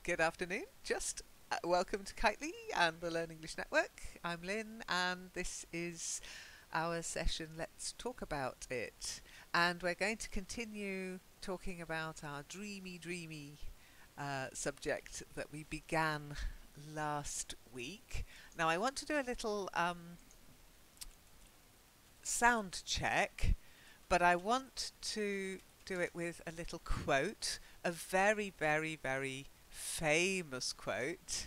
Good afternoon. Just welcome to Kitely and the Learn English Network. I'm Lynn, and this is our session Let's Talk About It. And we're going to continue talking about our dreamy subject that we began last week. Now, I want to do a little sound check, but I want to do it with a little quote, a very famous quote.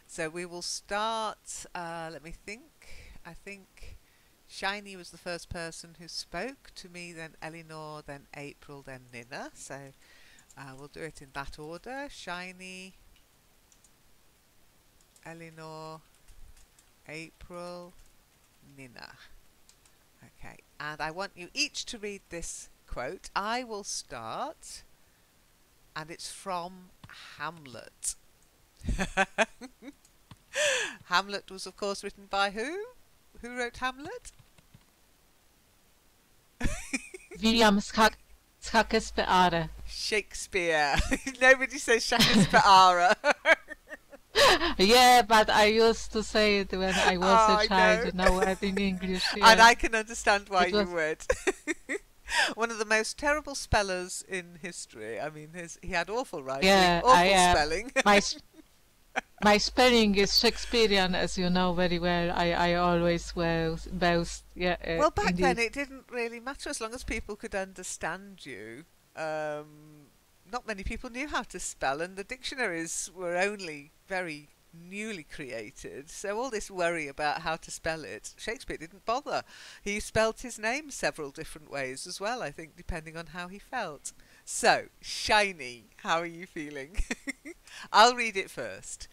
So we will start, let me think. I think Shiny was the first person who spoke to me, then Eleanor, then April, then Nina. So we'll do it in that order. Shiny, Eleanor, April, Nina. Okay, and I want you each to read this quote. I will start, and it's from Hamlet. Hamlet was, of course, written by who? Who wrote Hamlet? William Shakespeare. Shakespeare. Nobody says Shakespeare. Yeah, but I used to say it when I was a child, you know, in English. Yeah. And I can understand why you would. One of the most terrible spellers in history. I mean, he had awful writing, awful spelling. My spelling is Shakespearean, as you know very well. I always boast. Yeah. Well, back then it didn't really matter as long as people could understand you. Not many people knew how to spell, and the dictionaries were only very newly created, so all this worry about how to spell it, Shakespeare didn't bother. He spelt his name several different ways as well, I think, depending on how he felt. So, Shiny, how are you feeling? I'll read it first.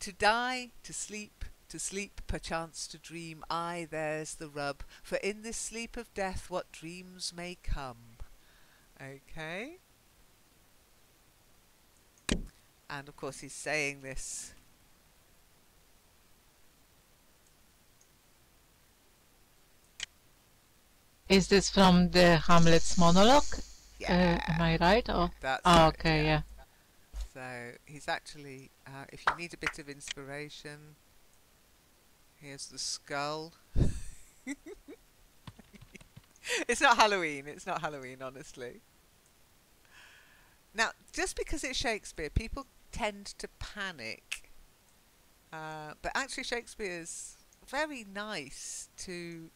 To die, to sleep, perchance to dream, aye, there's the rub, for in this sleep of death what dreams may come. Okay? And of course he's saying this Is this from the Hamlet's monologue? Yeah. Am I right? Or? That's right, okay, yeah. So he's actually, if you need a bit of inspiration, here's the skull. It's not Halloween, honestly. Now, just because it's Shakespeare, people tend to panic. But actually Shakespeare's very nice to...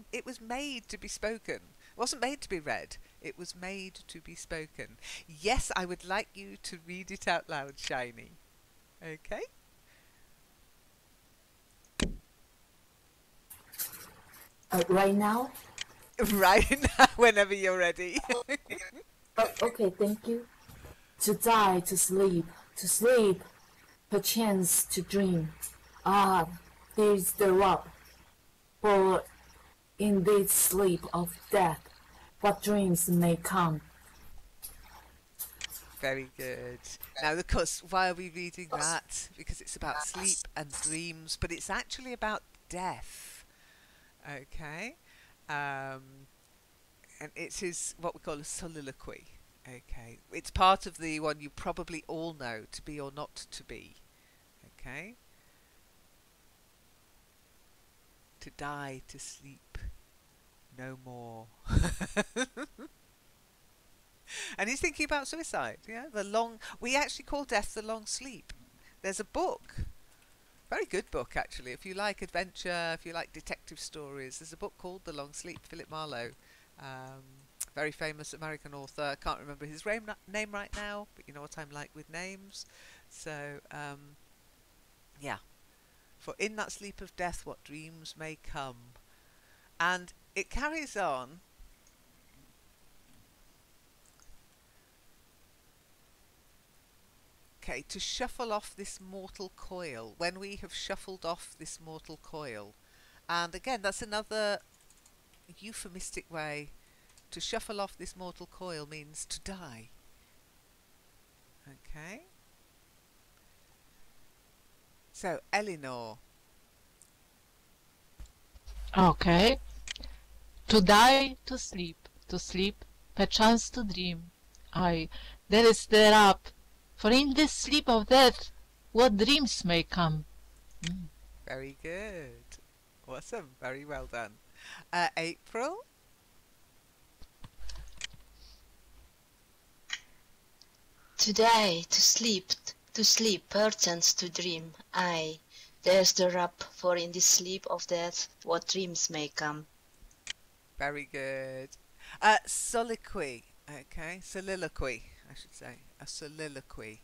it was made to be spoken. It wasn't made to be read. It was made to be spoken. Yes, I would like you to read it out loud, Shiny. Okay? Right now? Right now, whenever you're ready. Okay, thank you. To die, to sleep, perchance to dream. Ah, there's the rub. For in this sleep of death, what dreams may come. Very good. Now, of course, why are we reading that? Because it's about sleep and dreams, but it's actually about death. Okay? And it is what we call a soliloquy. Okay? It's part of the one you probably all know, to be or not to be. Okay? To die, to sleep, no more. And he's thinking about suicide. Yeah, we actually call death the long sleep. There's a book, very good book actually. If you like adventure, if you like detective stories, there's a book called The Long Sleep. Philip Marlowe, very famous American author. I can't remember his name right now, but you know what I'm like with names. So yeah. For in that sleep of death what dreams may come. And it carries on. Okay, to shuffle off this mortal coil. When we have shuffled off this mortal coil. And again, that's another euphemistic way. To shuffle off this mortal coil means to die. Okay. So, Eleanor. Okay. To die, to sleep, perchance to dream. Aye, there is the rub, for in this sleep of death, what dreams may come. Very good. Awesome. Very well done. April? Today, to sleep, perchance to dream. Aye, there's the rub, for in this sleep of death, what dreams may come. Very good. Soliloquy. Okay, soliloquy, I should say. A soliloquy.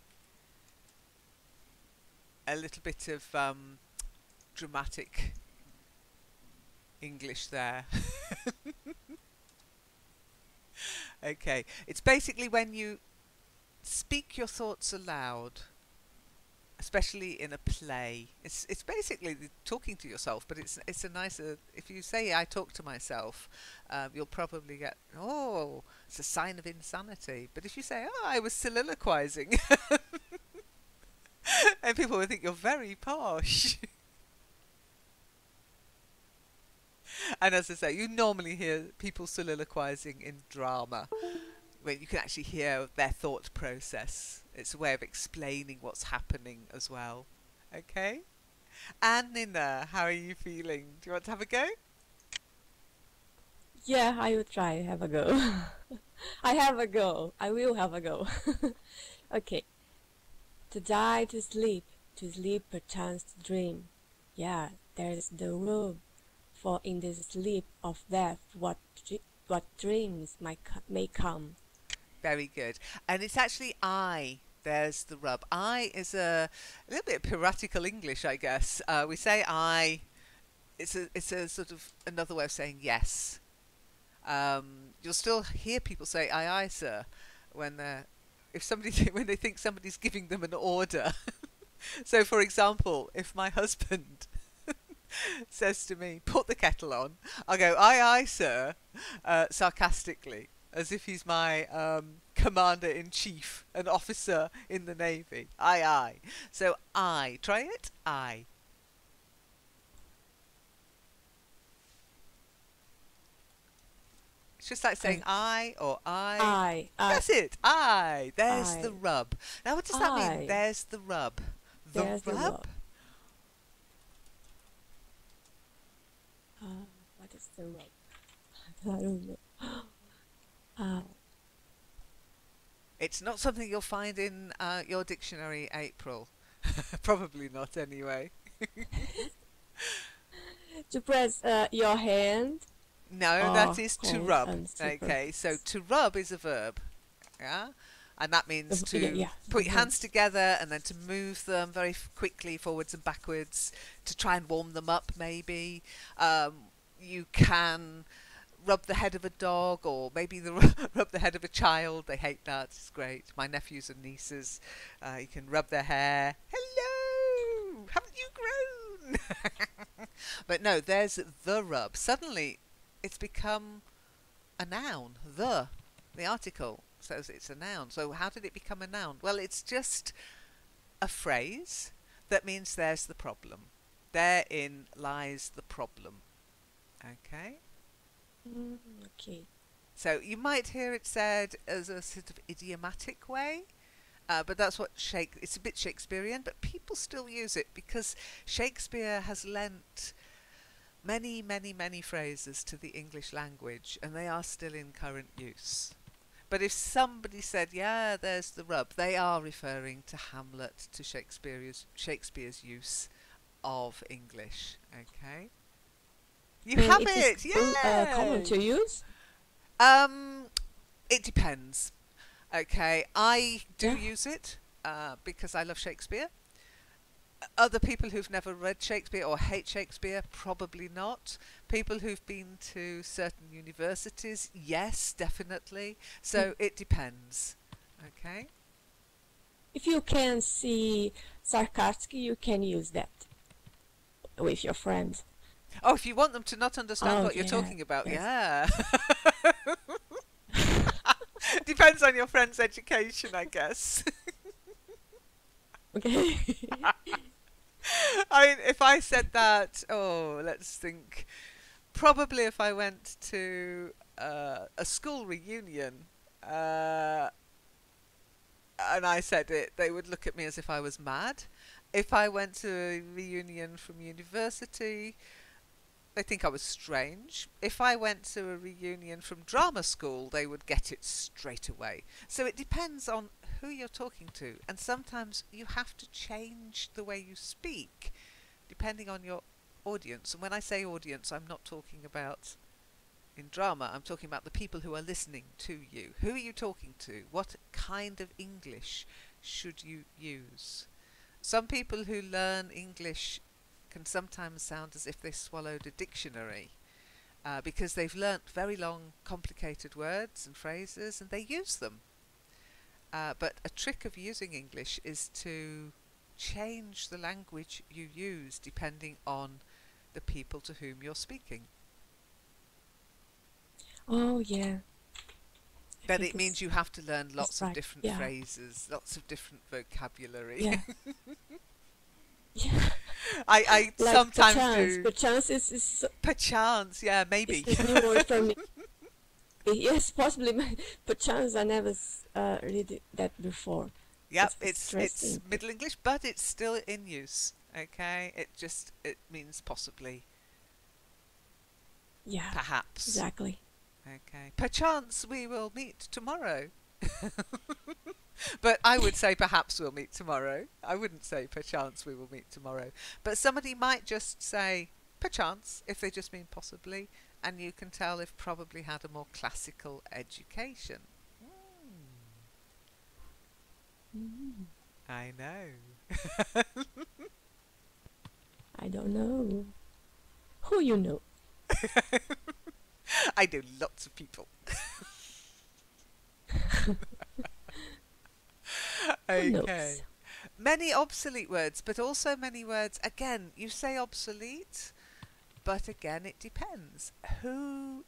A little bit of dramatic English there. Okay, it's basically when you speak your thoughts aloud, especially in a play. It's basically talking to yourself, but it's a nicer. If you say I talk to myself, you'll probably get, oh, it's a sign of insanity. But if you say, oh, I was soliloquizing, and people will think you're very posh. And as I say, you normally hear people soliloquizing in drama, where you can actually hear their thought process. It's a way of explaining what's happening as well. Okay? And Nina, how are you feeling? Do you want to have a go? Yeah, I will try. Have a go. I have a go. I will have a go. Okay. To die, to sleep perchance to dream. Yeah, there's the room, for in the sleep of death, what dreams may come. Very good. And it's actually I. There's the rub. I is a little bit piratical English, I guess. We say I. It's a sort of another way of saying yes. You'll still hear people say aye aye sir when they think somebody's giving them an order. So for example, if my husband says to me, put the kettle on, I'll go aye aye sir, sarcastically, as if he's my commander-in-chief, an officer in the Navy. Aye aye. So I. Try it. I. It's just like saying I or I. That's it. I. There's the rub. Now, what does that mean? There's the rub. There's the rub. What is the rub? I don't know. It's not something you'll find in your dictionary, April. Probably not, anyway. To press your hand. No, that is to rub. Okay, so to rub is a verb. Yeah? And that means to put your hands together and then to move them very quickly forwards and backwards to try and warm them up, maybe. You can rub the head of a dog, or maybe rub the head of a child. They hate that. It's great. My nephews and nieces, you can rub their hair. Hello! Haven't you grown? But no, there's the rub. Suddenly, it's become a noun. The article says it's a noun. So how did it become a noun? Well, it's just a phrase that means there's the problem. Therein lies the problem. Okay? Okay. So you might hear it said as a sort of idiomatic way, but that's what it's a bit Shakespearean, but people still use it because Shakespeare has lent many, many, many phrases to the English language, and they are still in current use. But if somebody said, yeah, there's the rub, they are referring to Hamlet, to Shakespeare's use of English. Okay? You have it! Yeah. Common to use? It depends. Okay, I do use it because I love Shakespeare. Other people who've never read Shakespeare or hate Shakespeare, probably not. People who've been to certain universities, yes, definitely. So it depends. Okay? If you can see sarcastic, you can use that with your friends. Oh, if you want them to not understand what you're talking about, yeah. Depends on your friend's education, I guess. Okay. I mean, if I said that, let's think. Probably if I went to a school reunion, and I said it, they would look at me as if I was mad. If I went to a reunion from university, they think I was strange. If I went to a reunion from drama school, they would get it straight away. So it depends on who you're talking to, and sometimes you have to change the way you speak depending on your audience. And when I say audience, I'm not talking about in drama, I'm talking about the people who are listening to you. Who are you talking to? What kind of English should you use? Some people who learn English can sometimes sound as if they swallowed a dictionary, because they've learnt very long, complicated words and phrases and they use them. But a trick of using English is to change the language you use depending on the people to whom you're speaking. Oh, yeah. But it means you have to learn lots of right, different yeah. phrases, lots of different vocabulary. Yeah. Yeah. I Like sometimes perchance. do. Perchance is Perchance, yeah, maybe. it's a new word for me. Yes, possibly. Perchance I never read that before. Yep, It's it's interesting. Middle English, but it's still in use. Okay, it means possibly, Yeah, perhaps. exactly. Okay, perchance we will meet tomorrow. But I would say perhaps we'll meet tomorrow. I wouldn't say perchance we will meet tomorrow. But somebody might just say perchance if they just mean possibly, and you can tell they've probably had a more classical education. I know. I don't know. Who you know? I know lots of people. Who Okay. knows? Many obsolete words, but also many words. Again, you say obsolete, but again, it depends. Who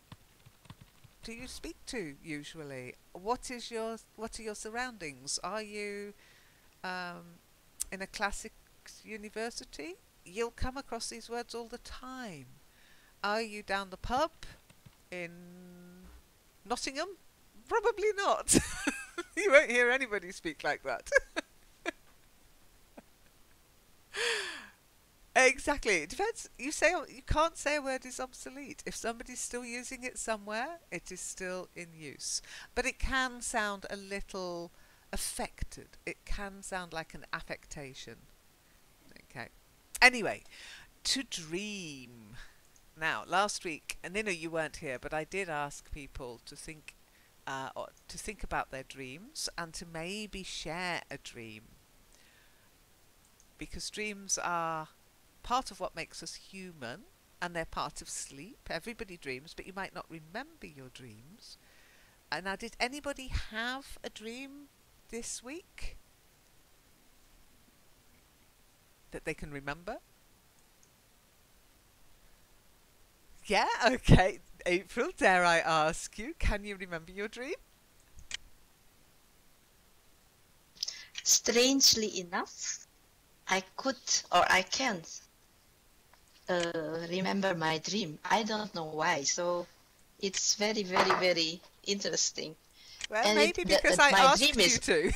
do you speak to usually? What are your surroundings? Are you in a classics university? You'll come across these words all the time. Are you down the pub in Nottingham? Probably not. You won't hear anybody speak like that. Exactly. It depends. You can't say a word is obsolete. If somebody's still using it somewhere, it is still in use. But it can sound a little affected. It can sound like an affectation. Okay. Anyway, to dream. Now, last week, and Nina, you weren't here, but I did ask people to think about their dreams and to maybe share a dream, because dreams are part of what makes us human and they're part of sleep. Everybody dreams, but you might not remember your dreams. And now, did anybody have a dream this week that they can remember? Yeah, okay. April, dare I ask you, can you remember your dream? Strangely enough, I could or I can remember my dream. I don't know why. So it's very, very, very interesting. Well, And maybe because I my asked dream you is, to.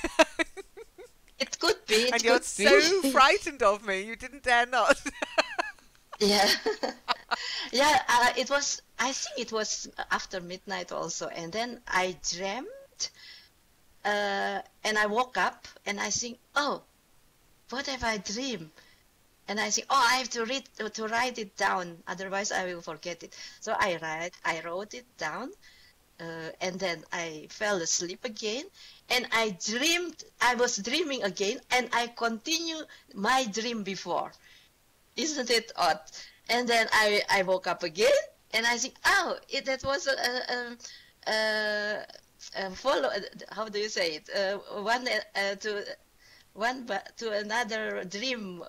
it could be, And it you're could so be. frightened of me, you didn't dare not. Yeah. Yeah, it was, I think it was after midnight also. And then I dreamt, and I woke up and I think, oh, what have I dreamed? And I think, oh, I have to write it down, otherwise I will forget it. So I wrote it down, and then I fell asleep again, and I was dreaming again, and I continue my dream before. Isn't it odd? And then I woke up again, and I think, oh, that was follow. How do you say it? To another dream.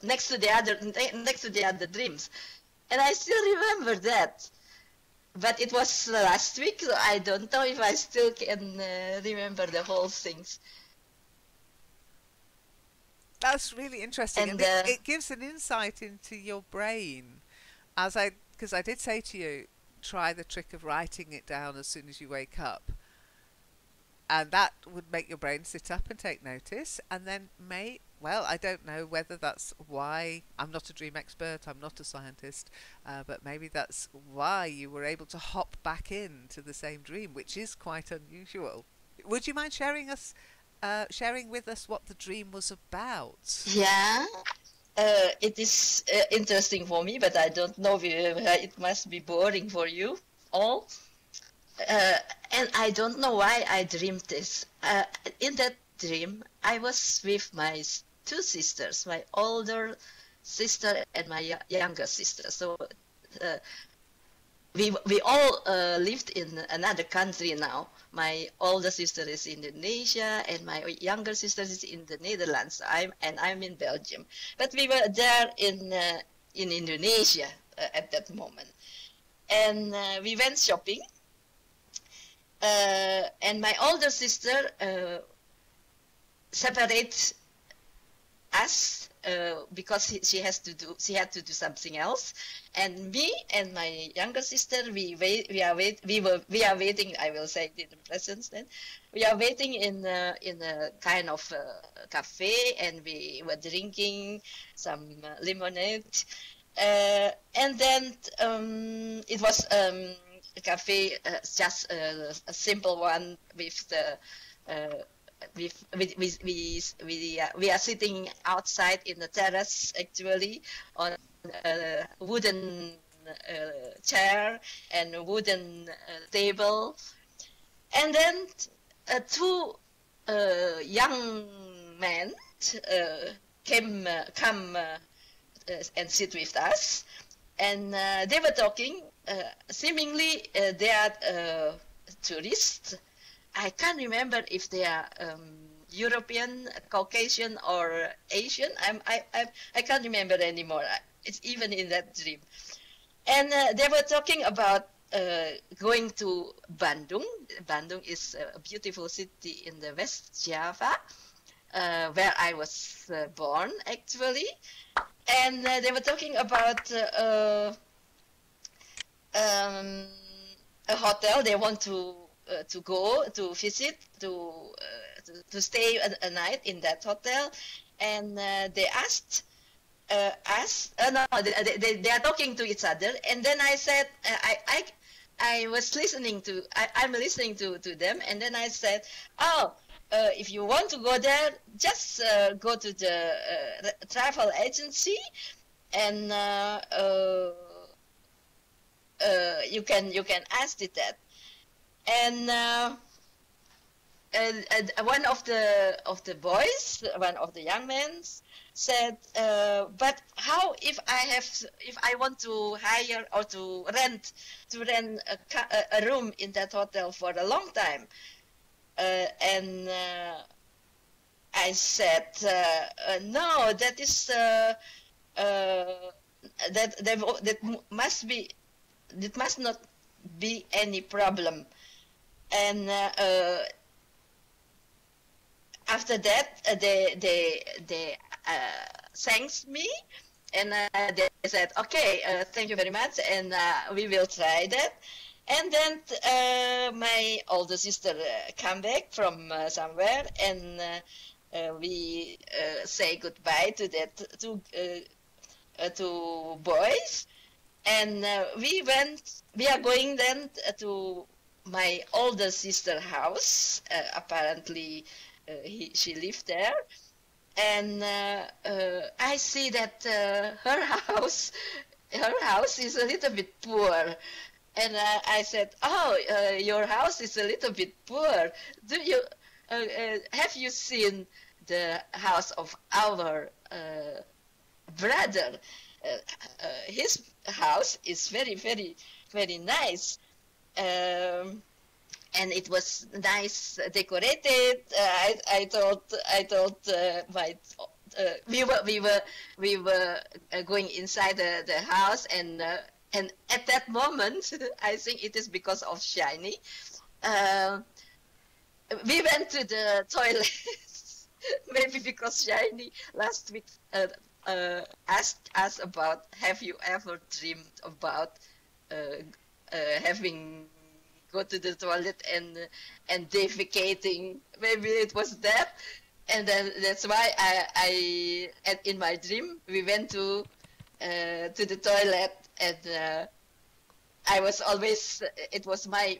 Next to the other dreams, and I still remember that. But it was last week, so I don't know if I still can remember the whole things. That's really interesting, And it gives an insight into your brain, because I did say to you, try the trick of writing it down as soon as you wake up. And that would make your brain sit up and take notice. And then well, I don't know whether that's why, I'm not a dream expert, I'm not a scientist, but maybe that's why you were able to hop back into the same dream, which is quite unusual. Would you mind sharing with us what the dream was about? Yeah, it is interesting for me, but I don't know if it must be boring for you all. And I don't know why I dreamed this. In that dream, I was with my two sisters, my older sister and my younger sister. So we all lived in another country now. My older sister is in Indonesia, and my younger sister is in the Netherlands. I'm in Belgium. But we were there in Indonesia at that moment, and we went shopping. And my older sister separated us because she had to do something else, and me and my younger sister we are waiting. I will say it in the present then. We are waiting in a kind of cafe, and we were drinking some lemonade, and then it was a cafe, just a simple one with the we are sitting outside in the terrace, actually, on a wooden chair and a wooden table, and then two young men come and sit with us, and they were talking. Seemingly they are tourists. I can't remember if they are European, Caucasian, or Asian. I can't remember anymore. It's even in that dream. And they were talking about going to Bandung. Bandung is a beautiful city in the West Java, where I was born, actually. And they were talking about a hotel they want to go to visit, to stay a night in that hotel, and they asked us. No, they are talking to each other, and then I said, I was listening to, I'm listening to them, and then I said, oh, if you want to go there, just go to the travel agency, and you can ask it that. And one of the boys, one of the young men, said, but how if I want to hire or to rent a room in that hotel for a long time? And I said, no, that is that must not be any problem. And after that, they thanked me, and they said, okay, thank you very much, and we will try that. And then my older sister come back from somewhere, and we say goodbye to that two boys, and we are going then to my older sister house. Apparently she lived there, and I see that her house is a little bit poor. And I said, oh, your house is a little bit poor. Do you have you seen the house of our brother? His house is very, very, very nice, and it was nice decorated. I thought my we were going inside the house, and at that moment, I think it is because of Shiny, we went to the toilet. Maybe because Shiny last week asked us about, have you ever dreamed about having go to the toilet and defecating. Maybe it was that, and then that's why in my dream we went to the toilet, and I was always, it was my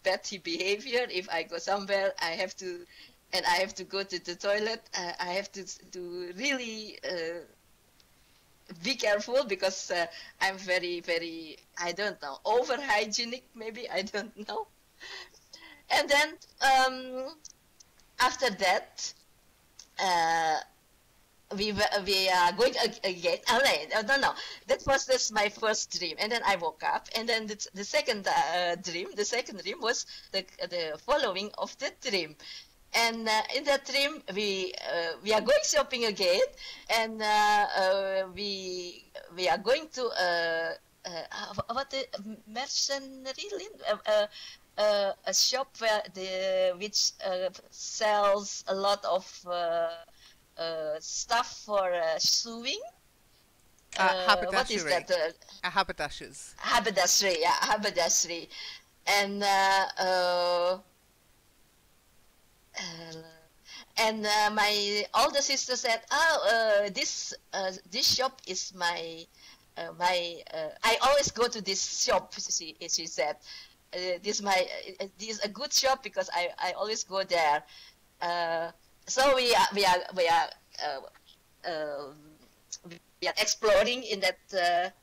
petty behavior. If I go somewhere, I have to go to the toilet. I have to really be careful, because I'm very, very, I don't know, over hygienic maybe, I don't know. And then after that, we are going again. No. That was my first dream, and then I woke up, and then the second dream was the following of the dream. And in that dream, we are going shopping again, and we are going to what the mercenary, a shop which sells a lot of stuff for sewing. What is that? Haberdashers. Haberdashery, yeah, haberdashery, and. My older sister said, "Oh, this shop is my I always go to this shop." She said, "This is a good shop because I always go there." So we are exploring in that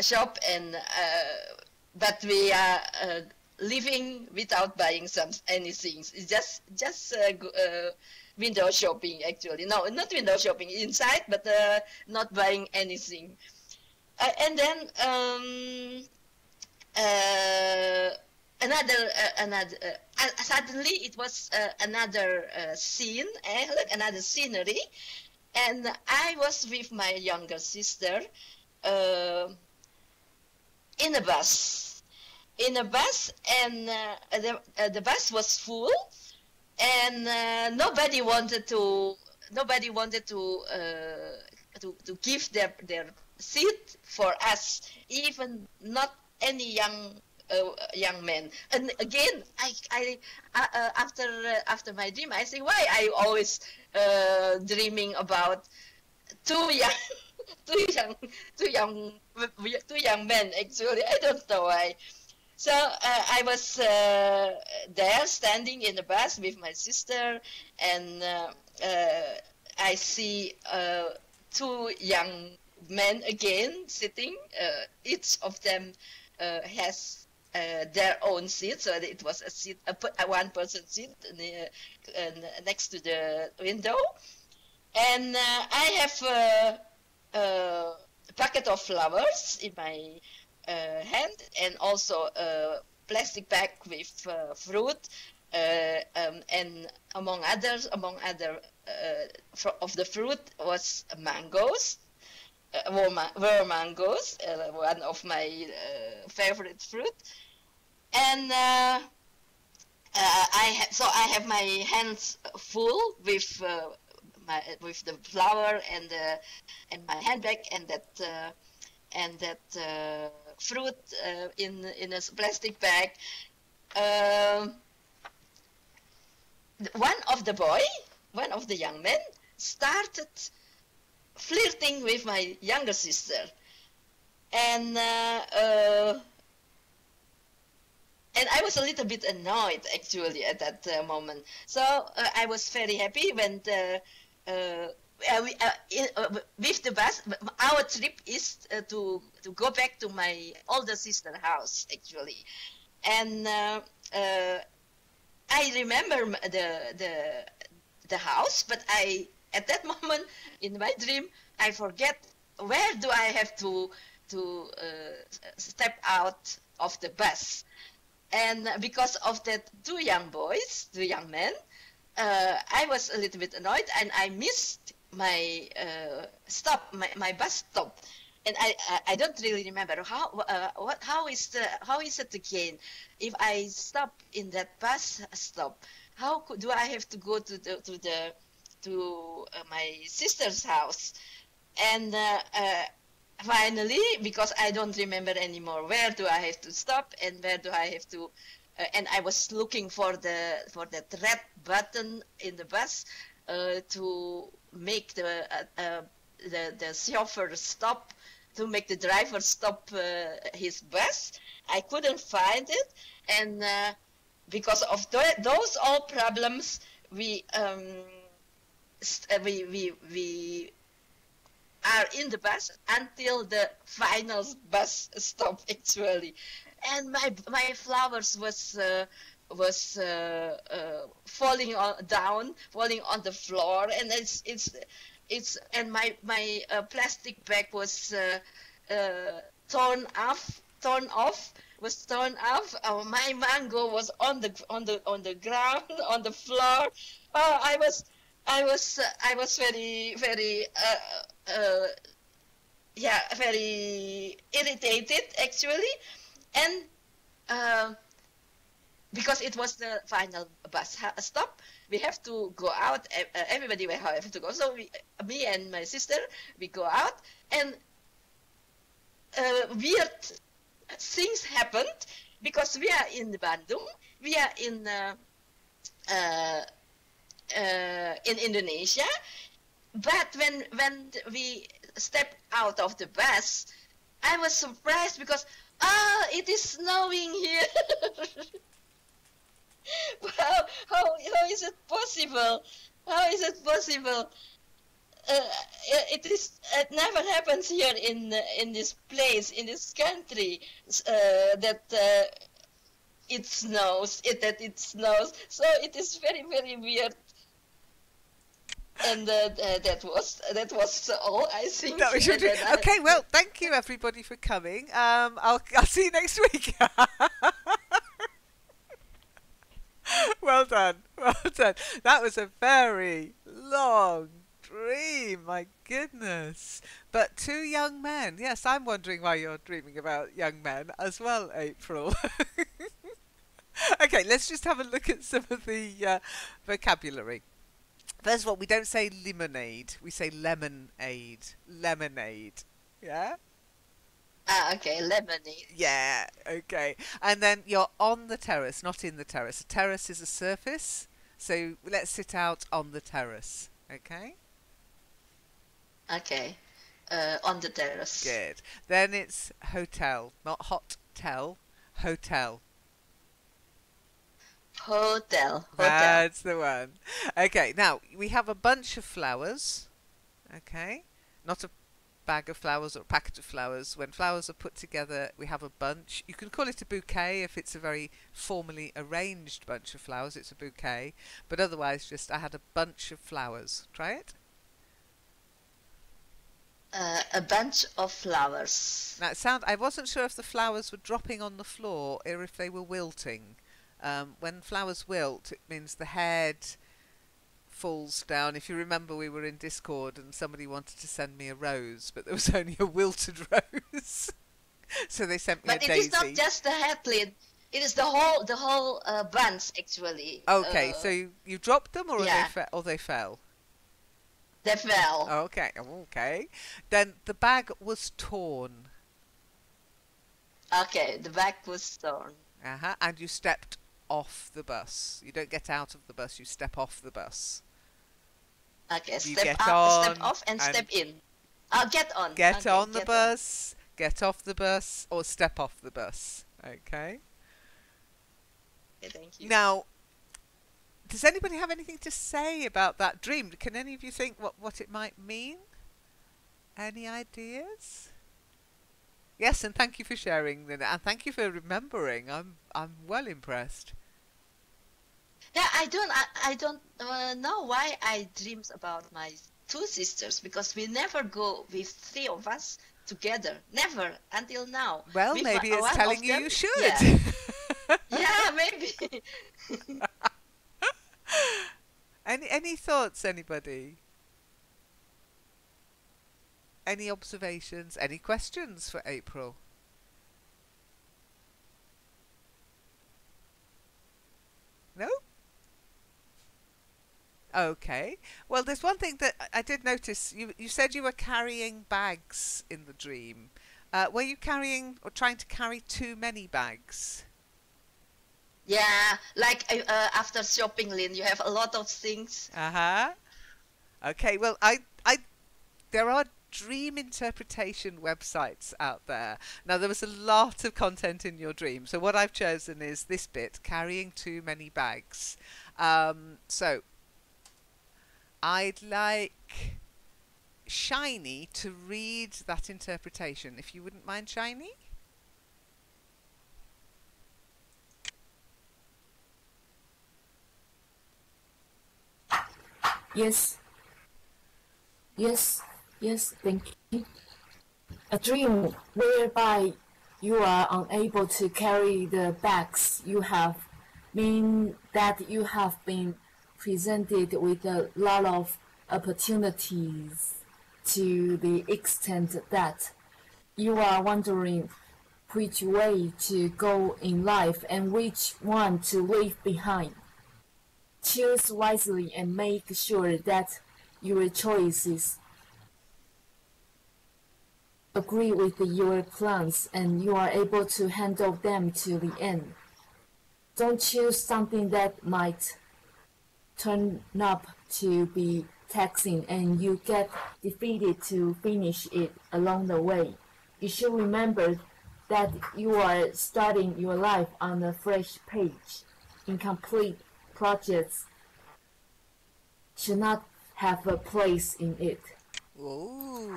shop, and but we are living without buying anything. It's just window shopping, actually. No, not window shopping inside, but not buying anything. And then suddenly it was another scene, like another scenery, and I was with my younger sister in a bus. And the bus was full, and nobody wanted to give their seat for us, even not any young man. And again, I after my dream, I say, why I always dreaming about two young men. Actually, I don't know why. So I was there standing in the bus with my sister, and I see two young men again sitting. Each of them has their own seat, so it was a one-person seat next to the window. And I have a packet of flowers in my hand, and also a plastic bag with fruit, and among other of the fruit was mangoes. Were mangoes, one of my favorite fruit, and I have my hands full with the flower and my handbag and that fruit in a plastic bag. One of the young men started flirting with my younger sister, and I was a little bit annoyed, actually, at that moment. So I was very happy when with the bus. Our trip is to go back to my older sister's house, actually, and I remember the house, but at that moment in my dream, I forget where do I have to step out of the bus. And because of that two young men, I was a little bit annoyed, and I missed my my bus stop. And I don't really remember how is it again? If I stop in that bus stop, do I have to go to my sister's house? And finally, because I don't remember anymore where do I have to stop and where do I have to, and I was looking for that red button in the bus to make the chauffeur stop, to make the driver stop his bus. I couldn't find it, and because of those all problems, we are in the bus until the final bus stop actually, and my flowers was falling falling on the floor, and it's and my plastic bag was torn off, was torn off. My mango was on the ground, on the floor. Oh, I was very very yeah, very irritated actually, and because it was the final bus stop, we have to go out. Everybody will have to go. So me and my sister, we go out, and weird things happened because we are in Bandung, we are in Indonesia, but when we stepped out of the bus, I was surprised because it is snowing here. Wow, how is it possible? How is it possible? It never happens here in this place, in this country, that it snows. It snows. So it is very very weird. And that was all, I think. That was your dream. Okay, well, thank you everybody for coming. I'll see you next week. Well done, well done. That was a very long dream, my goodness. But two young men. Yes, I'm wondering why you're dreaming about young men as well, April. Okay, let's just have a look at some of the vocabulary. First of all, we don't say lemonade, we say lemonade. Lemonade. Yeah? Okay, lemonade. Yeah, okay. And then you're on the terrace, not in the terrace. A terrace is a surface, so let's sit out on the terrace, okay? Okay, on the terrace. Good. Then it's hotel, not hot-tel, hotel. Hotel. That's the one. Okay, now we have a bunch of flowers, okay? Not a bag of flowers or a packet of flowers. When flowers are put together, we have a bunch. You can call it a bouquet if it's a very formally arranged bunch of flowers. It's a bouquet. But otherwise, just I had a bunch of flowers. Try it. A bunch of flowers. Now, I wasn't sure if the flowers were dropping on the floor or if they were wilting. When flowers wilt, it means the head falls down. If you remember, we were in Discord and somebody wanted to send me a rose, but there was only a wilted rose. So they sent me a daisy. But it is not just the headland. It is the whole bunch actually. Okay, so you dropped them, or yeah. they fell? They fell. Okay, okay. Then the bag was torn. Okay, the bag was torn. And you stepped off the bus. You don't get out of the bus, you step off the bus. Okay, You step get up, on step off, and step in. Get on. Get okay, on the get bus, get off the bus, or step off the bus. Okay? Okay, thank you. Now, does anybody have anything to say about that dream? Can any of you think what it might mean? Any ideas? Yes, and thank you for sharing, Linda, and thank you for remembering. I'm well impressed. Yeah, I don't know why I dreamed about my two sisters, because we never go with three of us together. Never until now. Well, with maybe it's one telling of you them, you should. Yeah, yeah maybe. Any thoughts, anybody? Any observations? Any questions for April? No? Okay. Well, there's one thing that I did notice. You said you were carrying bags in the dream. Were you carrying or trying to carry too many bags? Yeah, like after shopping, Lynn, you have a lot of things. Uh-huh. Okay. Well, there are dream interpretation websites out there. Now, there was a lot of content in your dream. So what I've chosen is this bit, carrying too many bags. So I'd like Shiny to read that interpretation, if you wouldn't mind, Shiny. Yes, yes, yes, thank you. A dream whereby you are unable to carry the bags you have mean that you have been presented with a lot of opportunities to the extent that you are wondering which way to go in life and which one to leave behind. Choose wisely and make sure that your choices agree with your plans and you are able to handle them to the end. Don't choose something that might turn up to be taxing and you get defeated to finish it along the way. You should remember that you are starting your life on a fresh page. Incomplete projects should not have a place in it. Ooh.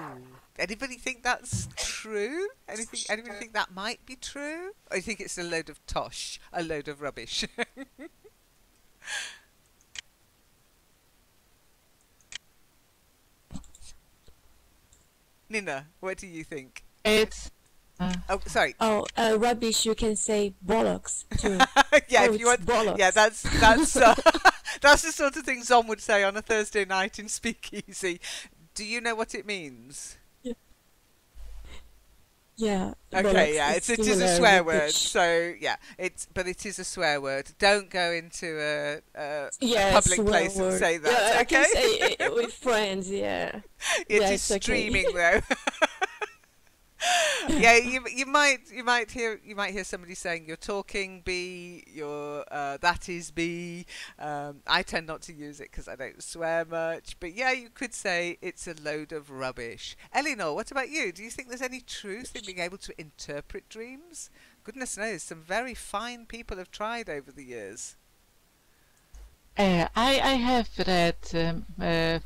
Anybody think that's true? Anybody think that might be true? Or you think it's a load of tosh, a load of rubbish? Nina, what do you think? It's Oh, sorry. Oh, rubbish, you can say bollocks too. Yeah, Oh, if you it's want. bollocks. Yeah, that's that's the sort of thing Zom would say on a Thursday night in Speakeasy. Do you know what it means? Yeah, Okay, bollocks yeah, is it is a similar swear with word. bitch. So yeah, but it is a swear word. Don't go into a Yeah, public swear place and word. say Yeah, that. I Okay, can say it with friends. Yeah, it yeah, is it's okay. streaming though. Yeah, you might hear somebody saying you're talking B, you're that is B. I tend not to use it because I don't swear much, but yeah, you could say it's a load of rubbish. Eleanor, what about you? Do you think there's any truth in being able to interpret dreams? Goodness knows, some very fine people have tried over the years. I have read,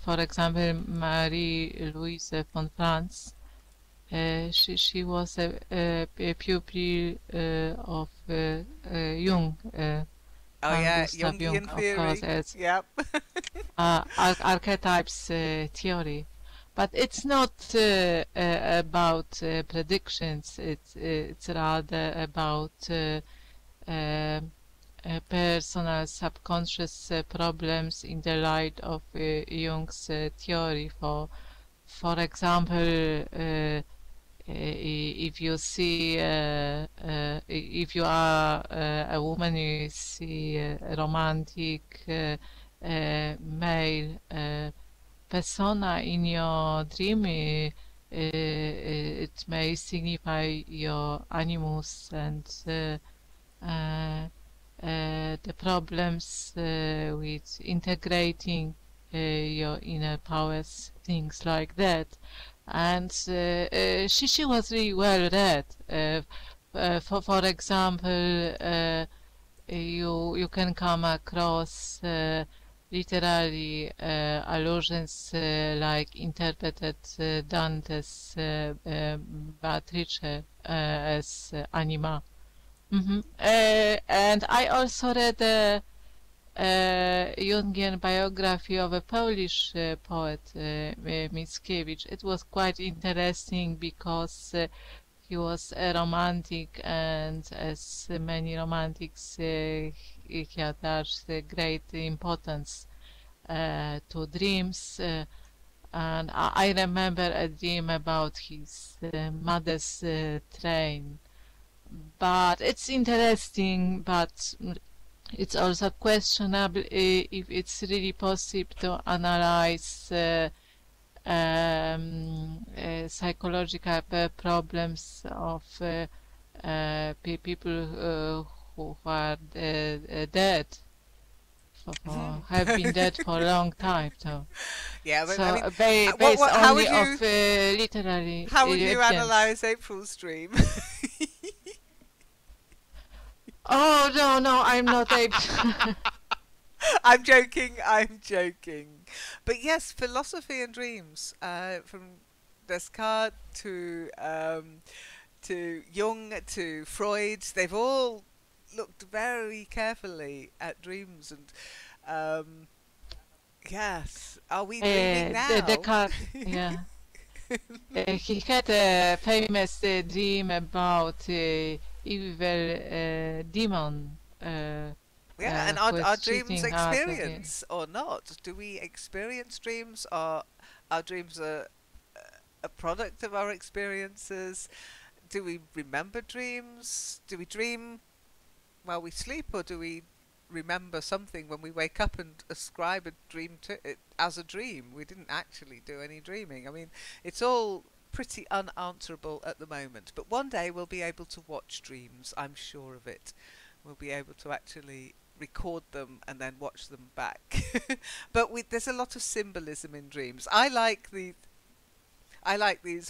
for example, Marie-Louise von Franz. She was a pupil of Jung, Oh Carl yeah, Gustav Jung, Jungian of course, theory. as Yep. archetypes theory. But it's not about predictions. It's rather about personal subconscious problems in the light of Jung's theory. For example, if you see, if you are a woman, you see a romantic male persona in your dream, it may signify your animus and the problems with integrating your inner powers, things like that. And she was really well read. For example, you can come across literary allusions like interpreted Dante's Beatrice as anima. And I also read a Jungian biography of a Polish poet, Mickiewicz. It was quite interesting because he was a romantic, and as many romantics, he attached great importance to dreams. And I remember a dream about his mother's train. But it's interesting, but It's also questionable if it's really possible to analyze psychological problems of people who are dead, have been dead for a long time. Yeah, but I So mean, based how only would of you literary evidence. analyze April's dream? Oh no, I'm not able. I'm joking. I'm joking. But yes, philosophy and dreams, from Descartes to Jung to Freud, they've all looked very carefully at dreams and yes, are we dreaming now? Descartes, yeah. He had a famous dream about evil demon Yeah, and who are is dreams cheating us again. experience or not? Do we experience dreams? Or are dreams a product of our experiences? Do we remember dreams? Do we dream while we sleep, or do we remember something when we wake up and ascribe a dream to it as a dream? We didn't actually do any dreaming. I mean, it's all pretty unanswerable at the moment, but one day we'll be able to watch dreams, I'm sure of it. We'll be able to actually record them and then watch them back. But there's a lot of symbolism in dreams. I like these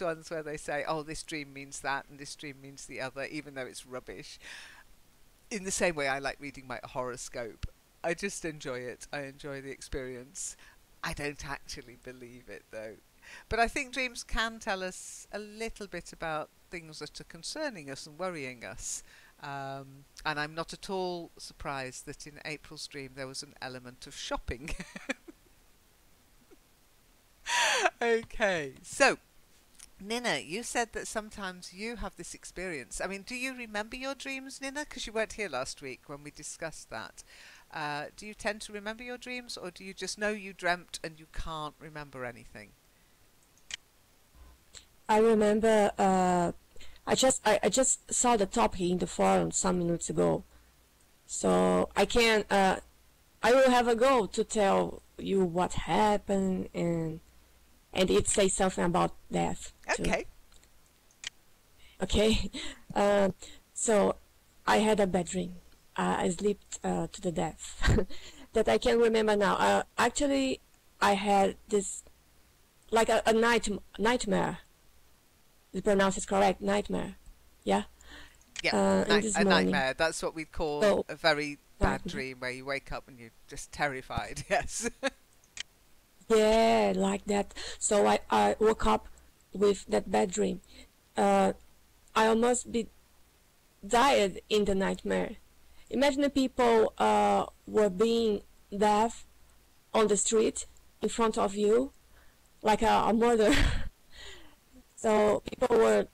ones where they say, oh, this dream means that and this dream means the other, even though it's rubbish. In the same way I like reading my horoscope. I just enjoy it. I enjoy the experience. I don't actually believe it, though. But I think dreams can tell us a little bit about things that are concerning us and worrying us. And I'm not at all surprised that in April's dream there was an element of shopping. Okay, so Nina, you said that sometimes you have this experience. I mean, do you remember your dreams, Nina? Because you weren't here last week when we discussed that. Do you tend to remember your dreams, or do you just know you dreamt and you can't remember anything? I remember. I just saw the topic in the forum some minutes ago, so I can. I will have a go to tell you what happened, and it says something about death too. Okay. Okay. So I had a bad dream. I slept to the death that I can remember now. Actually, I had this like a nightmare. The pronounce is correct, nightmare. Yeah. Yeah, In this a morning. nightmare. That's what we'd call So, a very bad nightmare. dream, where you wake up and you're just terrified. Yes. Yeah, like that. So I woke up with that bad dream. I almost be died in the nightmare. Imagine the people were being deaf on the street in front of you, like a murder. So people were,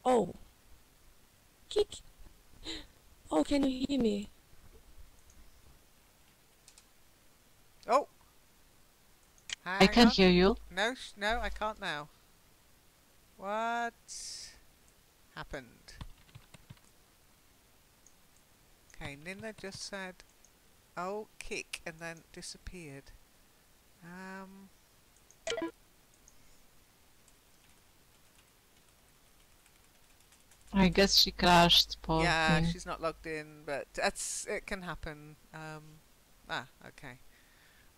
oh, kick. Oh, can you hear me? Oh. I Hang can on. hear you. No, no, I can't now. What happened? Okay, Nina just said, oh, kick, and then disappeared. I guess she crashed, poor Yeah, thing. she's not logged in, but it can happen. Okay.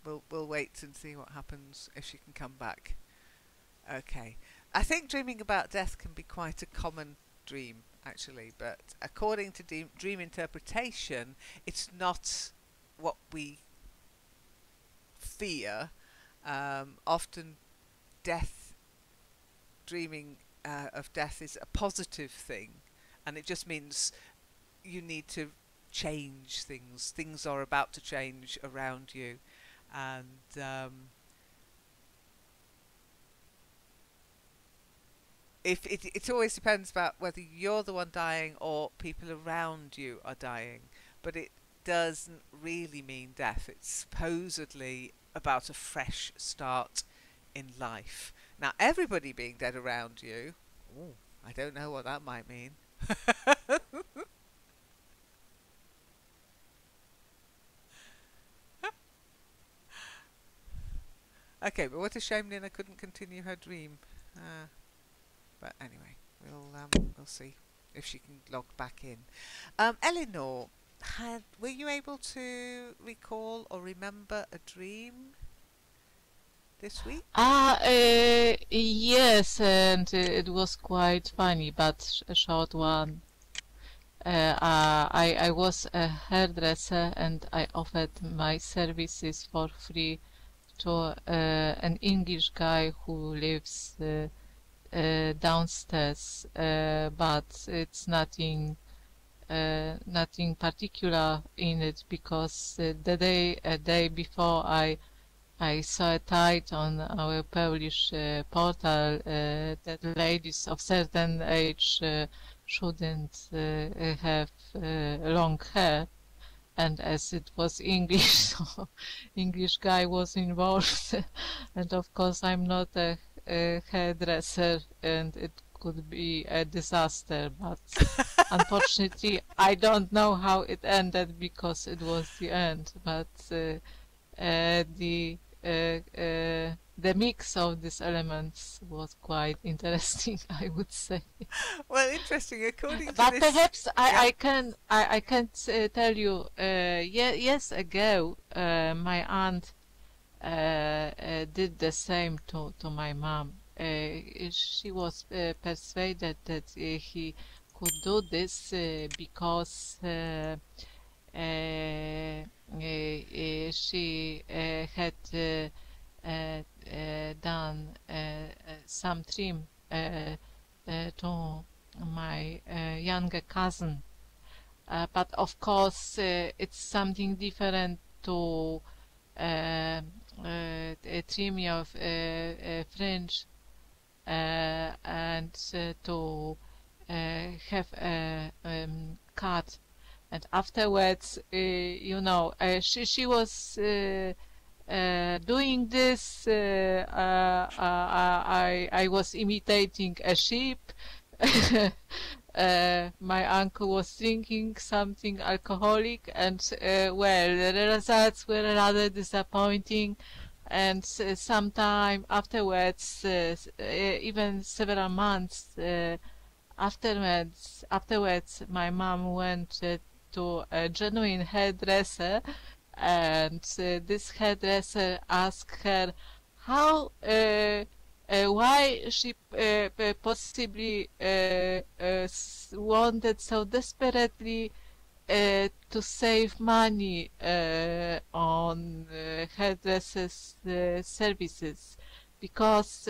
We'll wait and see what happens if she can come back. Okay. I think dreaming about death can be quite a common dream, actually, but according to dream interpretation, it's not what we fear. Often dreaming of death is a positive thing, and it just means you need to change things. Things are about to change around you, and if it always depends about whether you're the one dying or people around you are dying, but it doesn't really mean death. It's supposedly about a fresh start in life. Now, everybody being dead around you, ooh, I don't know what that might mean. Okay, but what a shame Nina couldn't continue her dream. But anyway, we'll see if she can log back in. Eleanor, were you able to recall or remember a dream this week? Yes, and it was quite funny, but a short one. I was a hairdresser and I offered my services for free to an English guy who lives downstairs, but it's nothing particular in it because a day before I saw a title on our Polish portal that ladies of certain age shouldn't have long hair, and as it was English, so English guy was involved, and of course I'm not a hairdresser, and it could be a disaster, but unfortunately I don't know how it ended because it was the end, but the mix of these elements was quite interesting, I would say. Well, interesting. According to But this, perhaps yeah. I can tell you. Years ago, my aunt did the same to my mom. She was persuaded that he could do this because she had done some trim to my younger cousin. But of course, it's something different to trim your fringe and to have a cut. And afterwards, she was doing this. I was imitating a sheep. My uncle was drinking something alcoholic, and well, the results were rather disappointing. And sometime afterwards, even several months afterwards, my mom went to a genuine hairdresser, and this hairdresser asked her how why she possibly wanted so desperately to save money on hairdressers' services, because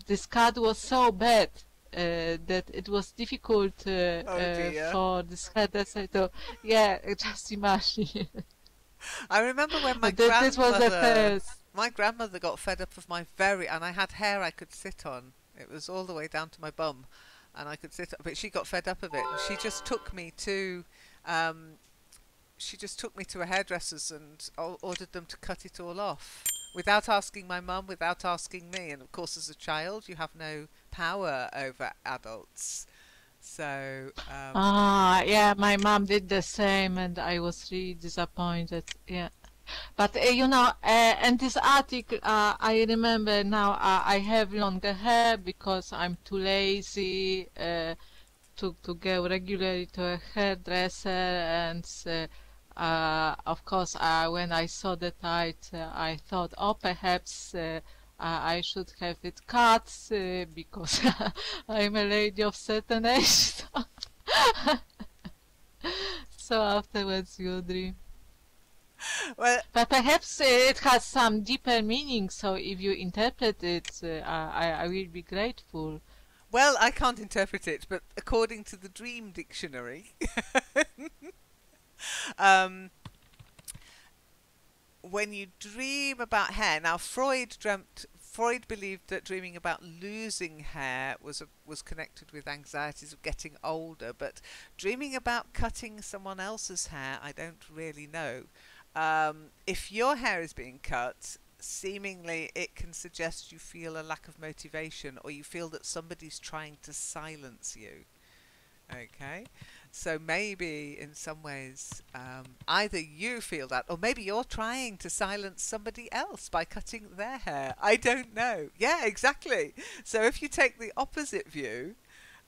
this cut was so bad that it was difficult for this hairdresser to, just imagine. I remember when This was the first. my grandmother got fed up of and I had hair I could sit on. It was all the way down to my bum, and I could sit, but she got fed up of it, and she just took me to a hairdresser's and ordered them to cut it all off without asking my mum, without asking me. And of course, as a child, you have no power over adults. So yeah, my mom did the same, and I was really disappointed. Yeah, but and this article, I remember now. I have longer hair because I'm too lazy to go regularly to a hairdresser, and of course, when I saw the title, I thought, oh, perhaps I should have it cut because I'm a lady of certain age. So afterwards, you dream. well, But perhaps it has some deeper meaning. So if you interpret it, I will be grateful. well, I can't interpret it, but according to the Dream Dictionary, when you dream about hair, now Freud believed that dreaming about losing hair was connected with anxieties of getting older, but dreaming about cutting someone else's hair, I don't really know. If your hair is being cut, seemingly it can suggest you feel a lack of motivation, or you feel that somebody's trying to silence you. Okay, So maybe in some ways, either you feel that, or maybe you're trying to silence somebody else by cutting their hair. I don't know. Yeah, exactly. So if you take the opposite view,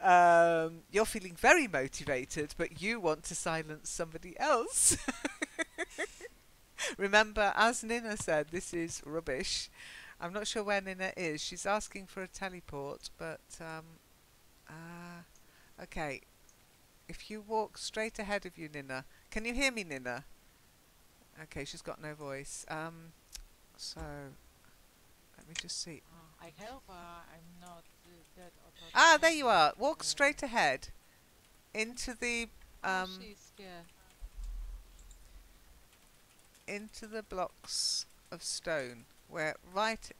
you're feeling very motivated, but you want to silence somebody else. Remember, as Nina said, this is rubbish. I'm not sure where Nina is. She's asking for a teleport, but okay. If you walk straight ahead of you, Nina. Can you hear me, Nina? Okay, she's got no voice. So let me just see. I hope I'm not that Ah, there you are. Walk straight ahead into the she's here. into the blocks of stone. Where right.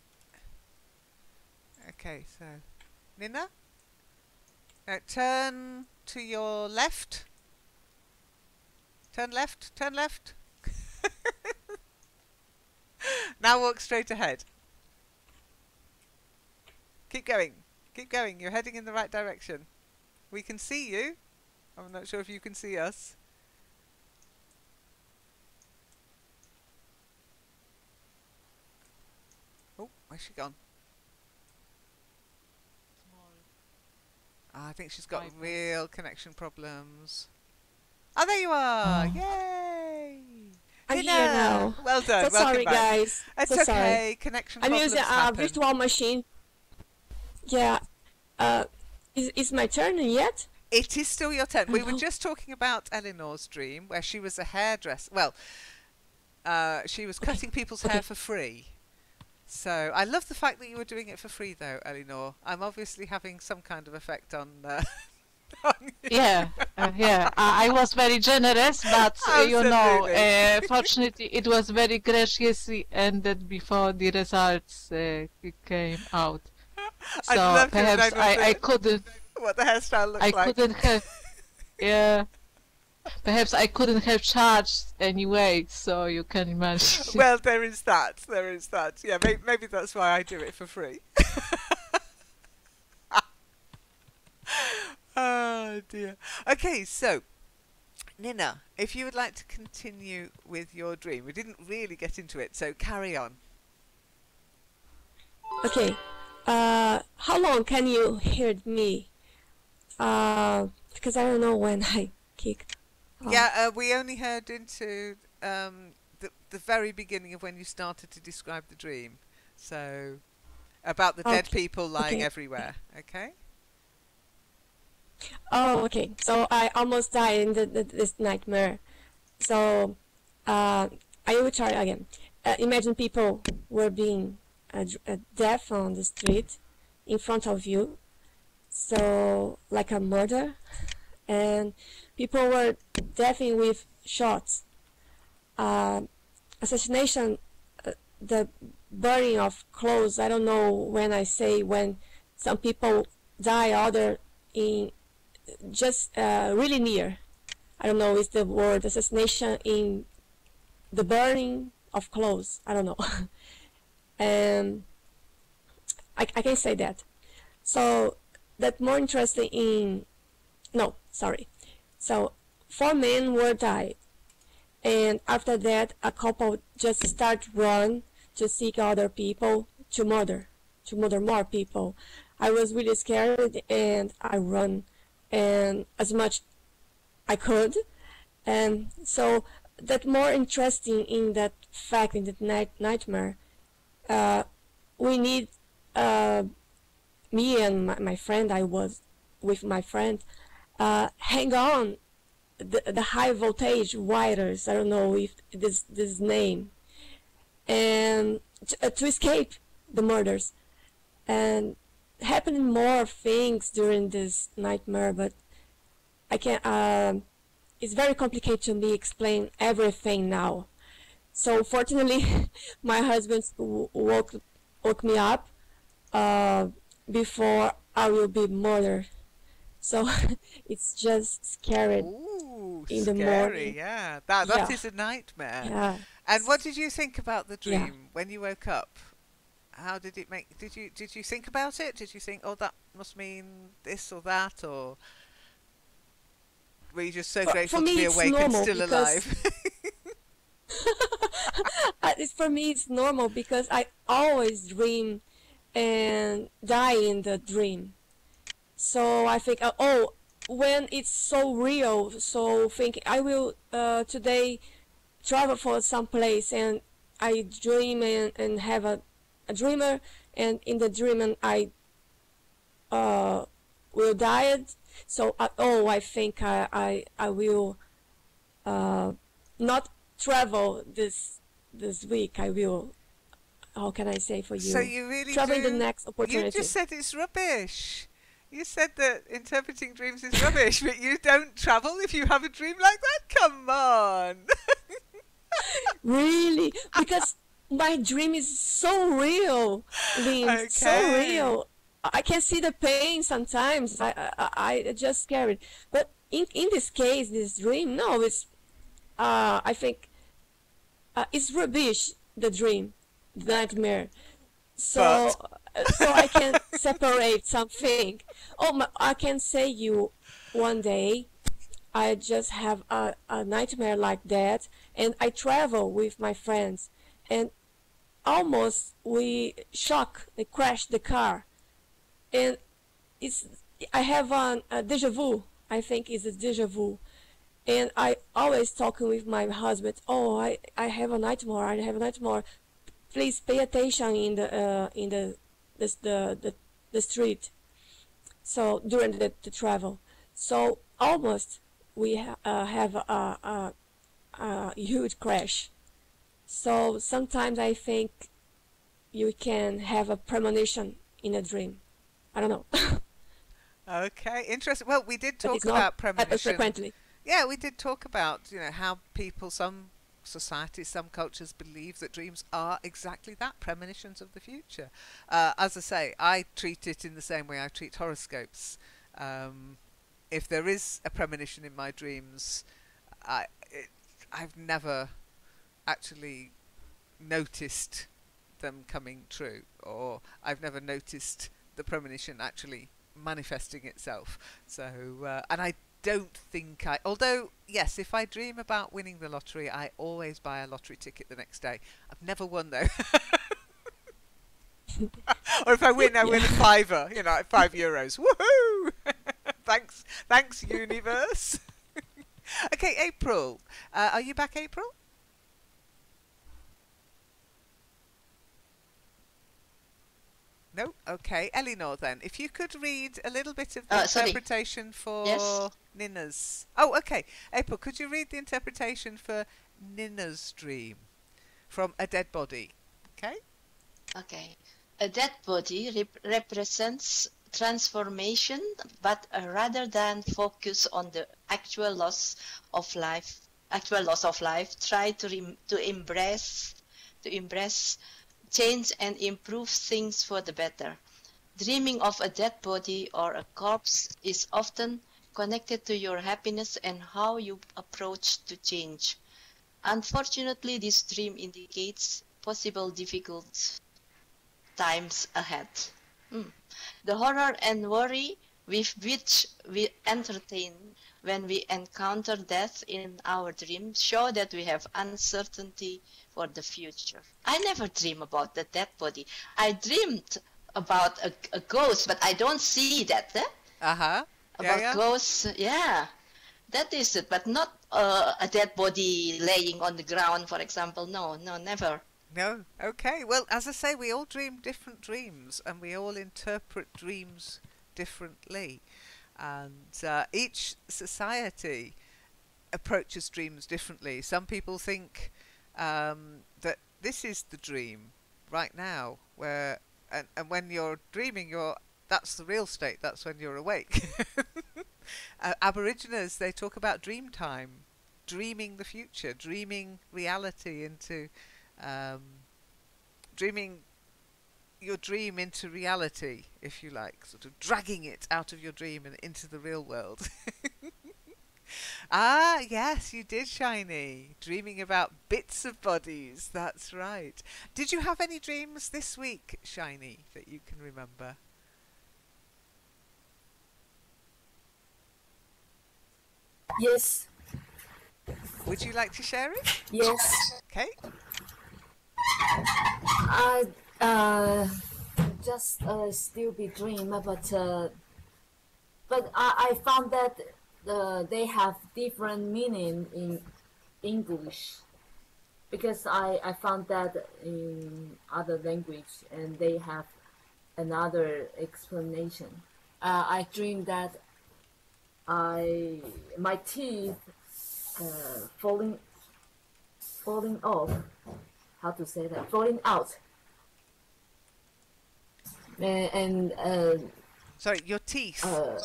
Okay, so Nina. Now turn to your left. Turn left. Turn left. Now walk straight ahead. Keep going. Keep going. You're heading in the right direction. We can see you. I'm not sure if you can see us. Oh, where's she gone? I think she's got real connection problems. Oh, there you are! Yay! I'm Nina! here now. Well done. So Welcome sorry, back. guys. It's so okay. sorry. Connection I'm problems using a happen. virtual machine. Yeah. Is my turn yet? It is still your turn. We were No. just talking about Eleanor's dream, where she was a hairdresser. Well, she was cutting people's hair for free. So I love the fact that you were doing it for free, though, Eleanor. I'm obviously having some kind of effect on. On you. Yeah, yeah. I was very generous, but you know, Absolutely. fortunately, it was very graciously ended before the results came out. I'd So love to have perhaps known what I the, couldn't, what the hairstyle looked I like. couldn't have, yeah. Perhaps I couldn't have charged anyway, so you can imagine. Well, there is that. There is that. Yeah, maybe that's why I do it for free. Oh dear. Okay, so Nina, if you would like to continue with your dream, we didn't really get into it, so carry on. Okay. How long can you hear me? Because I don't know when I kicked. Yeah, we only heard into the very beginning of when you started to describe the dream. So about the dead people lying everywhere. Okay. Oh, okay. So I almost died in this nightmare. So I will try again. Imagine people were being deaf on the street in front of you. So like a murder. And people were deafened with shots. Assassination, the burning of clothes. I don't know when I say when some people die, other in just really near. I don't know, is the word assassination in the burning of clothes. I don't know. And I can say that. So that's more interesting in, no, sorry. So 4 men were died. And after that, a couple just start run to seek other people to murder more people. I was really scared and I run and as much I could, and so that more interesting in that fact, in that nightmare, we need me and my friend, I was with my friend, hang on the high voltage wires, I don't know if this name, and to escape the murders. And happening more things during this nightmare, but I can't, it's very complicated to me explain everything now. So fortunately, my husband woke me up before I will be murdered. So it's just scary. Ooh, in the scary, morning. yeah. That is a nightmare. Yeah. And what did you think about the dream Yeah. when you woke up? How did it make? Did you think about it? Did you think, oh, that must mean this or that, or? Were you just so For grateful to me, be it's awake and normal still because alive? for me it's normal because I always dream and die in the dream. So I think, oh, when it's so real, so thinking I will today travel for some place, and I dream and have a dreamer, and in the dream and I will die. So oh, I think I will not travel this week. I will, how can I say for So you, you really travel in the do. next You opportunity. just said it's rubbish. You said that interpreting dreams is rubbish, but you don't travel if you have a dream like that? Come on. Really? Because my dream is so real, Lynn, so Okay. real. I can see the pain sometimes. I just scared. But in this case, this dream, no, it's I think it's rubbish. The dream, the nightmare. So But so I can separate something. Oh, I can say you one day. I just have a nightmare like that, and I travel with my friends, and almost we crashed the car, and it's I have a deja vu. I think it's a deja vu, and I always talking with my husband. Oh, I have a nightmare. I have a nightmare. Please pay attention in the street. So during the travel, so almost we have a huge crash. So sometimes I think you can have a premonition in a dream. I don't know, okay, interesting. Well, we did but talk it's not about happen premonition. frequently. Yeah, we did talk about, how people, some societies, some cultures believe that dreams are exactly that, premonitions of the future. As I say, I treat it in the same way I treat horoscopes. Um, if there is a premonition in my dreams, it, I've never actually noticed them coming true, or I've never noticed the premonition actually manifesting itself. So, and I don't think although, yes, if I dream about winning the lottery, I always buy a lottery ticket the next day. I've never won though. Or if I win a Yeah. fiver, like €5. Woohoo! Thanks, universe. Okay, April. Are you back, April? No? Okay. Eleanor, then, if you could read a little bit of the Sorry. interpretation Yes. for Nina's. Oh, okay. April, could you read the interpretation for Nina's dream from A Dead Body? Okay? Okay. A dead body represents transformation, but rather than focus on the actual loss of life, try to embrace change and improve things for the better. Dreaming of a dead body or a corpse is often connected to your happiness and how you approach to change. Unfortunately, this dream indicates possible difficult times ahead. The horror and worry with which we entertain when we encounter death in our dreams show that we have uncertainty for the future. I never dream about the dead body. I dreamed about a ghost, but I don't see that. Uh-huh. Yeah, About yeah. ghosts, yeah, that is it, but not a dead body laying on the ground, for example. No, no, never. No. Okay. Well, as I say, we all dream different dreams and we all interpret dreams differently. And each society approaches dreams differently. Some people think that this is the dream right now, and when you're dreaming, that's the real state. That's when you're awake. Aborigines, they talk about dream time, dreaming the future, dreaming reality into, um, dreaming your dream into reality, if you like, sort of dragging it out of your dream and into the real world. Ah, yes, you did, Shiny. Dreaming about bits of bodies. That's right. Did you have any dreams this week, Shiny, that you can remember? Yes, Would you like to share it? yes. Okay. I just stupid dream, but I found that they have different meaning in English because I found that in other language and they have another explanation. I dreamed that my teeth falling off. How to say that? Falling out. And Sorry, your teeth. uh,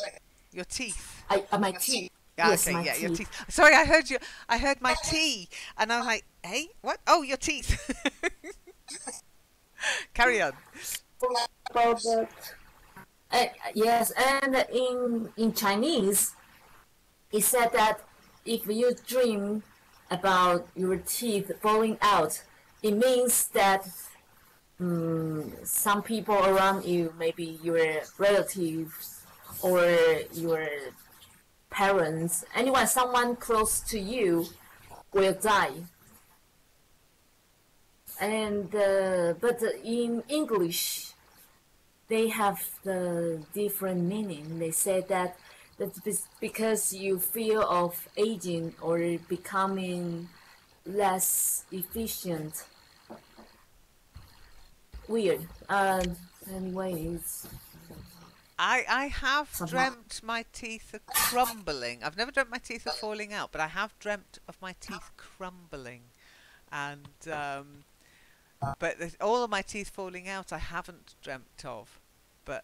Your teeth. my teeth. Yeah, Yes, okay, my yeah, your teeth. teeth. Sorry, I heard you. I heard my tea, and I was like, "Hey, what? Oh, your teeth." Carry on. About that. Yes, and in Chinese, it said that if you dream about your teeth falling out, it means that some people around you, maybe your relatives or your parents, anyone, someone close to you, will die. And but in English, they have the different meaning. They say that that's because you feel of aging or becoming less efficient. Weird. Anyways, I have somehow. dreamt my teeth are crumbling. I've never dreamt my teeth are falling out, but I have dreamt of my teeth crumbling, and but all of my teeth falling out, I haven't dreamt of. But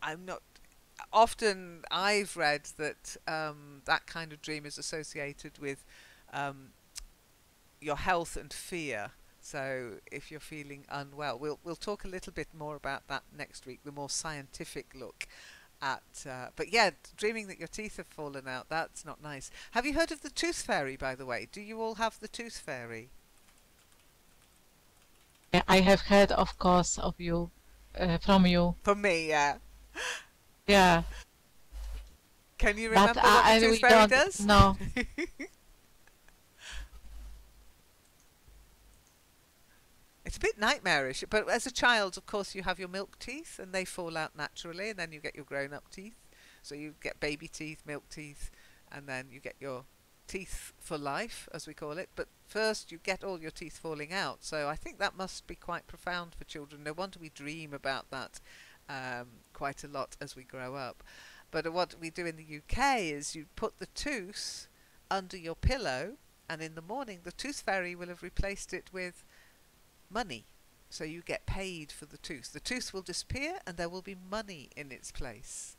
I'm not. Often I've read that that kind of dream is associated with um, your health and fear. So if you're feeling unwell, we'll talk a little bit more about that next week. The more scientific look at. But yeah, dreaming that your teeth have fallen out, that's not nice. Have you heard of the tooth fairy, by the way? Do you all have the tooth fairy? I have heard, of course, of you, from you. For me, yeah. Yeah, Can you but remember what the tooth we fairy don't does? know. It's a bit nightmarish, but as a child, of course, you have your milk teeth and they fall out naturally, and then you get your grown up teeth. So you get baby teeth, milk teeth, and then you get your teeth for life, as we call it. But first, you get all your teeth falling out. So I think that must be quite profound for children. No wonder we dream about that quite a lot as we grow up. But what we do in the UK is you put the tooth under your pillow, and in the morning, the tooth fairy will have replaced it with money. So you get paid for the tooth. The tooth will disappear and there will be money in its place.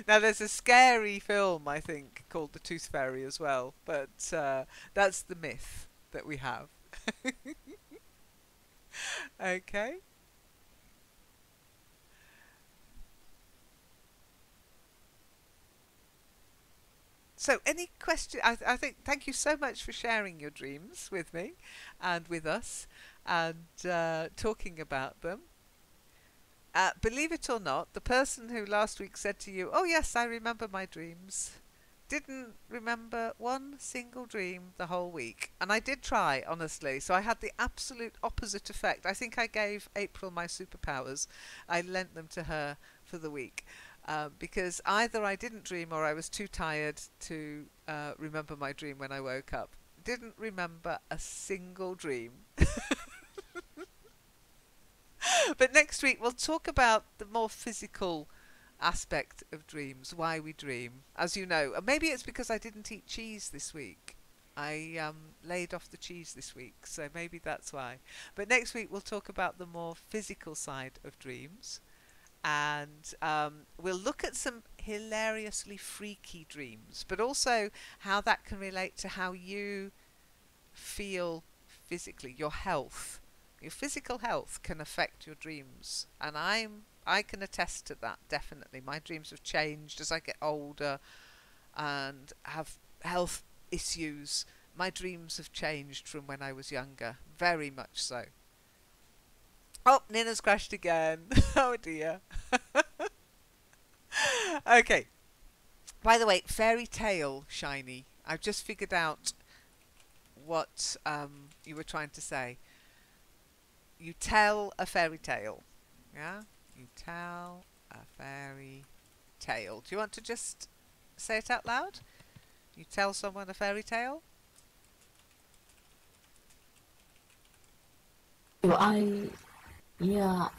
Now there's a scary film, I think, called The Tooth Fairy as well, but that's the myth that we have. Okay. So, any question? I think thank you so much for sharing your dreams with me and with us and talking about them. Believe it or not, the person who last week said to you, "Oh, yes, I remember my dreams," didn't remember one single dream the whole week. And I did try, honestly. So I had the absolute opposite effect. I think I gave April my superpowers. I lent them to her for the week. Because either I didn't dream or I was too tired to remember my dream when I woke up. Didn't remember a single dream. But next week we'll talk about the more physical aspect of dreams, why we dream. As you know, and maybe it's because I didn't eat cheese this week. I laid off the cheese this week, so maybe that's why. But next week we'll talk about the more physical side of dreams. And we'll look at some hilariously freaky dreams, but also how that can relate to how you feel physically, your health. Your physical health can affect your dreams, and I can attest to that, definitely. My dreams have changed as I get older and have health issues. My dreams have changed from when I was younger, very much so. Oh, Nina's crashed again. Oh dear. Okay. By the way, fairy tale, Shiny. I've just figured out what you were trying to say. You tell a fairy tale. Yeah? You tell a fairy tale. Do you want to just say it out loud? You tell someone a fairy tale?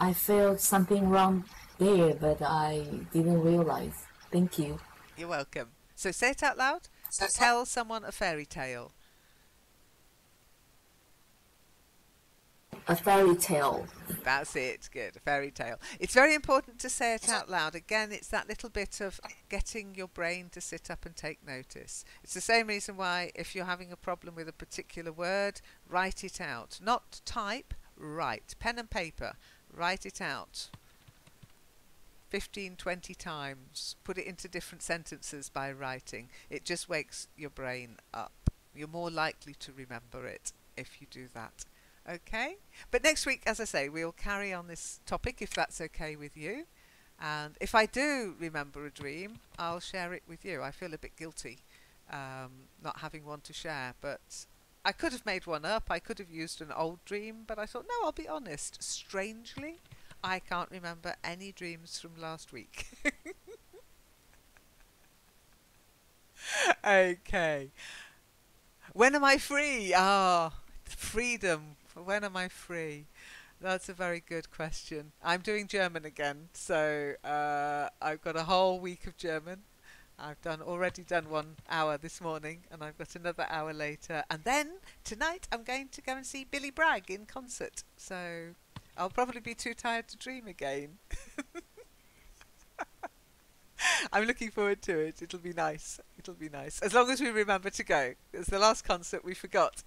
I felt something wrong there, but I didn't realize. Thank you. You're welcome. So say it out loud. To tell someone a fairy tale. A fairy tale. That's it. Good. A fairy tale. It's very important to say it out loud. Again, it's that little bit of getting your brain to sit up and take notice. It's the same reason why if you're having a problem with a particular word, write it out. Not type, write. Pen and paper. Write it out. 15, 20 times. Put it into different sentences by writing. It just wakes your brain up. You're more likely to remember it if you do that. Okay? But next week, as I say, we'll carry on this topic if that's okay with you. And if I do remember a dream, I'll share it with you. I feel a bit guilty not having one to share, but I could have made one up. I could have used an old dream, but I thought, no, I'll be honest. Strangely, I can't remember any dreams from last week. Okay. When am I free? Freedom. When am I free? That's a very good question. I'm doing German again, so I've got a whole week of German. I've already done 1 hour this morning, and I've got another hour later. And then tonight I'm going to go and see Billy Bragg in concert. So I'll probably be too tired to dream again. I'm looking forward to it. It'll be nice. It'll be nice. As long as we remember to go. It's the last concert we forgot.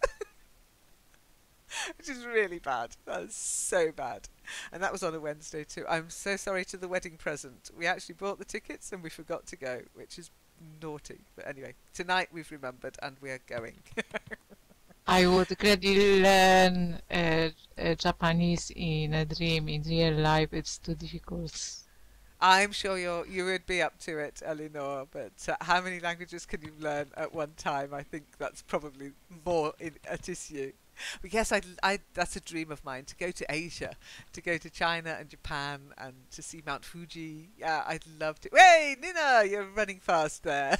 Which is really bad. That was so bad. And that was on a Wednesday too. I'm so sorry to the wedding present. We actually bought the tickets and we forgot to go, which is naughty. But anyway, tonight we've remembered and we are going. I would gladly learn Japanese in a dream. In real life, it's too difficult. I'm sure you would be up to it, Eleanor, but how many languages can you learn at one time? I think that's probably more at issue. But yes, that's a dream of mine, to go to Asia, to go to China and Japan and to see Mount Fuji. Yeah, I'd love to. Hey, Nina, you're running fast there.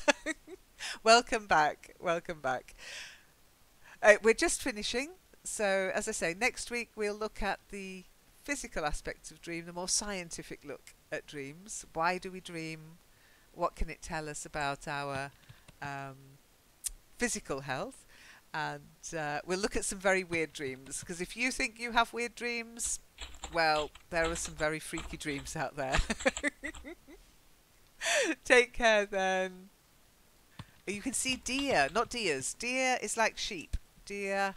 Welcome back. Welcome back. We're just finishing. So, as I say, next week we'll look at the physical aspects of dream, the more scientific look at dreams. Why do we dream? What can it tell us about our physical health? And we'll look at some very weird dreams, because if you think you have weird dreams, well, there are some very freaky dreams out there. Take care then. You can see deer, not deers. Deer is like sheep. Deer,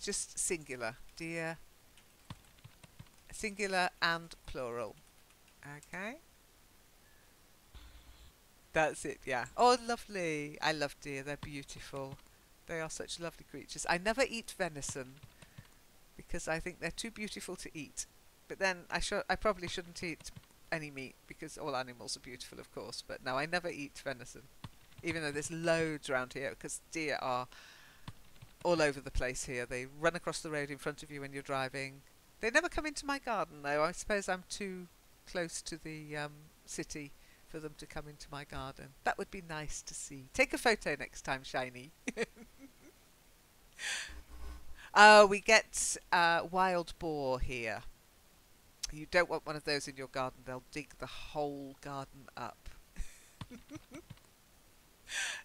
just singular. Deer, singular and plural. Okay. That's it, yeah. Oh, lovely. I love deer. They're beautiful. They are such lovely creatures. I never eat venison because I think they're too beautiful to eat. But then I probably shouldn't eat any meat because all animals are beautiful, of course. But no, I never eat venison, even though there's loads around here, because deer are all over the place here. They run across the road in front of you when you're driving. They never come into my garden, though. I suppose I'm too close to the city for them to come into my garden. That would be nice to see. Take a photo next time, Shiny. We get wild boar here. You don't want one of those in your garden. They'll dig the whole garden up.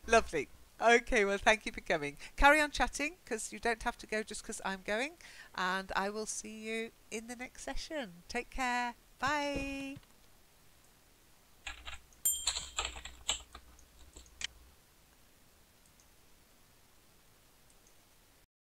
Lovely. Okay, well, thank you for coming. Carry on chatting, because you don't have to go just because I'm going. And I will see you in the next session. Take care. Bye.